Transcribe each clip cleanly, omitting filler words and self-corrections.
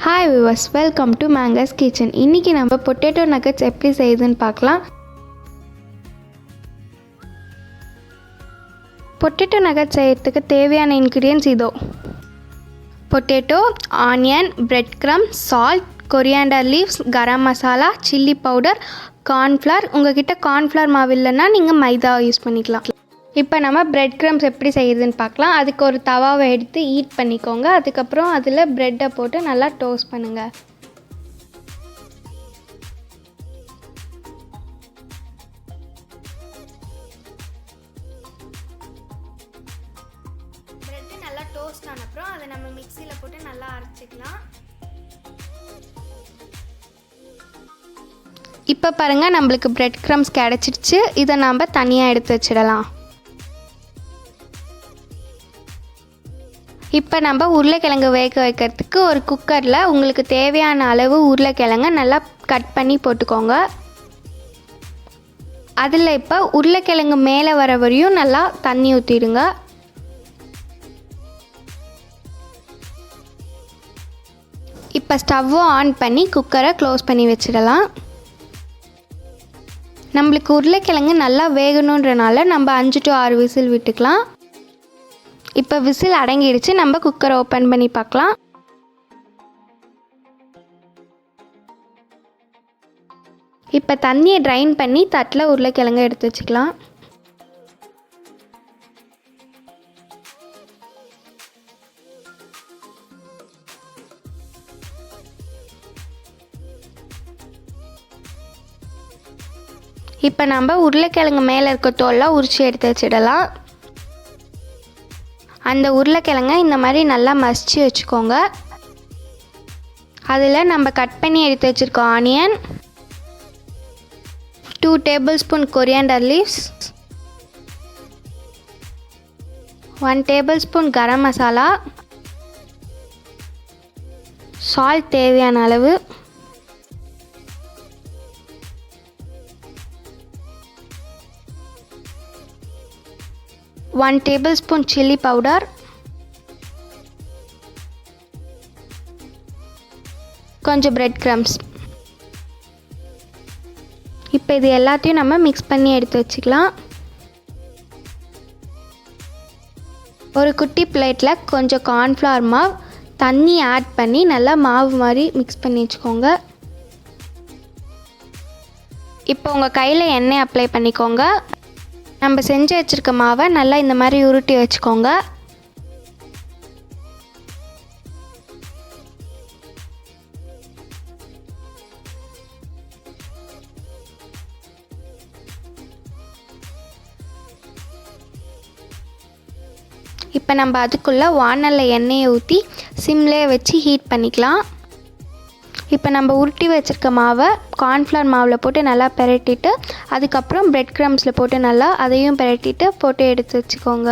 Hi viewers, welcome to Mang'as kitchen. இன்னைக்கு நம்ம potato nuggets எப்படி செய்யுதுன்னு பார்க்கலாம். Potato nuggets செய்யறதுக்கு தேவையான ingredients இதோ. Potato, onion, breadcrumb, salt, coriander leaves, garam masala, chili powder, corn flour. உங்ககிட்ட corn flour மாவு இல்லைன்னா நீங்கள் மைதா யூஸ் பண்ணிக்கலாம். இப்போ நம்ம பிரெட் க்ரம்ஸ் எப்படி செய்யுதுன்னு பார்க்கலாம். அதுக்கு ஒரு தவாவை எடுத்து ஹீட் பண்ணிக்கோங்க. அதுக்கப்புறம் அதில் ப்ரெட்டை போட்டு நல்லா டோஸ்ட் பண்ணுங்கள். ப்ரெட்டு நல்லா டோஸ்ட் ஆன அப்புறம் அதை நம்ம மிக்சியில் போட்டு நல்லா அரைச்சிக்கலாம். இப்போ பாருங்கள், நம்மளுக்கு பிரெட் க்ரம்ஸ் கிடச்சிடுச்சு. இதை நம்ம தனியாக எடுத்து வச்சிடலாம். இப்போ நம்ம உருளைக்கிழங்கு வேக வைக்கிறதுக்கு ஒரு குக்கரில் உங்களுக்கு தேவையான அளவு உருளைக்கிழங்கை நல்லா கட் பண்ணி போட்டுக்கோங்க. அதில் இப்போ உருளைக்கிழங்கு மேலே வர வரையும் நல்லா தண்ணி ஊற்றிடுங்க. இப்போ ஸ்டவ்வை ஆன் பண்ணி குக்கரை க்ளோஸ் பண்ணி வச்சிடலாம். நம்மளுக்கு உருளைக்கிழங்கு நல்லா வேகணுன்றனால நம்ம 5 to 6 விசில் விட்டுக்கலாம். இப்போ விசில் அடங்கிடுச்சு. நம்ம குக்கரை ஓப்பன் பண்ணி பார்க்கலாம். இப்போ தண்ணியை ட்ரைன் பண்ணி தட்டில் உருளைக்கிழங்கு எடுத்து வச்சுக்கலாம். இப்போ நம்ம உருளைக்கிழங்கு மேலே இருக்க தோல்லாம் உரிச்சு எடுத்து வச்சிடலாம். அந்த உருளைக்கிழங்கை இந்த மாதிரி நல்லா மசிச்சு வச்சுக்கோங்க. அதில் நம்ம கட் பண்ணி எடுத்து வச்சுருக்கோம் onion, 2 tablespoon coriander leaves, 1 tablespoon garam masala, salt தேவையான அளவு, one tablespoon chili powder, கொஞ்சம் bread crumbs. இப்போ இது எல்லாத்தையும் நம்ம மிக்ஸ் பண்ணி எடுத்து வச்சுக்கலாம். ஒரு குட்டி பிளேட்டில் கொஞ்சம் கார்ன்ஃப்ளவர் மாவு தண்ணி ஆட் பண்ணி நல்லா மாவு மாதிரி மிக்ஸ் பண்ணி வச்சுக்கோங்க. இப்போ உங்கள் கையில் எண்ணெய் அப்ளை பண்ணிக்கோங்க. நம்ம செஞ்சு வச்சுருக்க மாவை நல்லா இந்த மாதிரி உருட்டி வச்சுக்கோங்க. இப்போ நம்ம அதுக்குள்ளே வானலில் எண்ணெயை ஊற்றி சிம்லேயே வச்சு ஹீட் பண்ணிக்கலாம். இப்போ நம்ம உருட்டி வச்சுருக்க மாவை கார்ன்ஃப்ளவர் மாவில் போட்டு நல்லா பிரட்டிட்டு அதுக்கப்புறம் பிரெட் க்ரம்ஸில் போட்டு நல்லா அதையும் பிரட்டிட்டு போட்டு எடுத்து வச்சுக்கோங்க.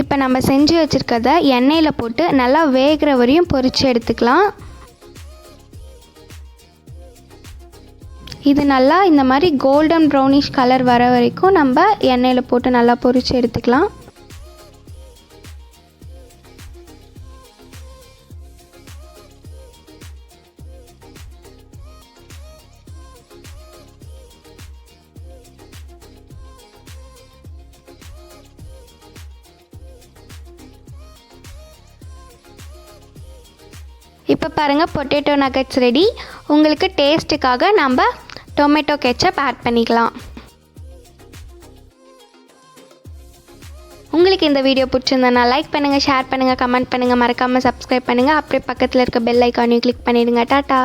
இப்போ நம்ம செஞ்சு வச்சுருக்கத எண்ணெயில் போட்டு நல்லா வேகிற வரையும் பொரித்து எடுத்துக்கலாம். இது நல்லா இந்த மாதிரி கோல்டன் ப்ரௌனிஷ் கலர் வர வரைக்கும் நம்ம எண்ணெயில் போட்டு நல்லா பொரித்து எடுத்துக்கலாம். இப்போ பாருங்கள், பொட்டேட்டோ நகட்ஸ் ரெடி. உங்களுக்கு டேஸ்ட்டுக்காக நம்ம டொமேட்டோ கெச்சப் ஆட் பண்ணிக்கலாம். உங்களுக்கு இந்த வீடியோ பிடிச்சிருந்தா லைக் பண்ணுங்கள், ஷேர் பண்ணுங்கள், கமெண்ட் பண்ணுங்கள், மறக்காமல் சப்ஸ்கிரைப் பண்ணுங்கள். அப்படியே பக்கத்தில் இருக்க பெல் ஐக்கானையும் கிளிக் பண்ணிடுங்க. டாட்டா.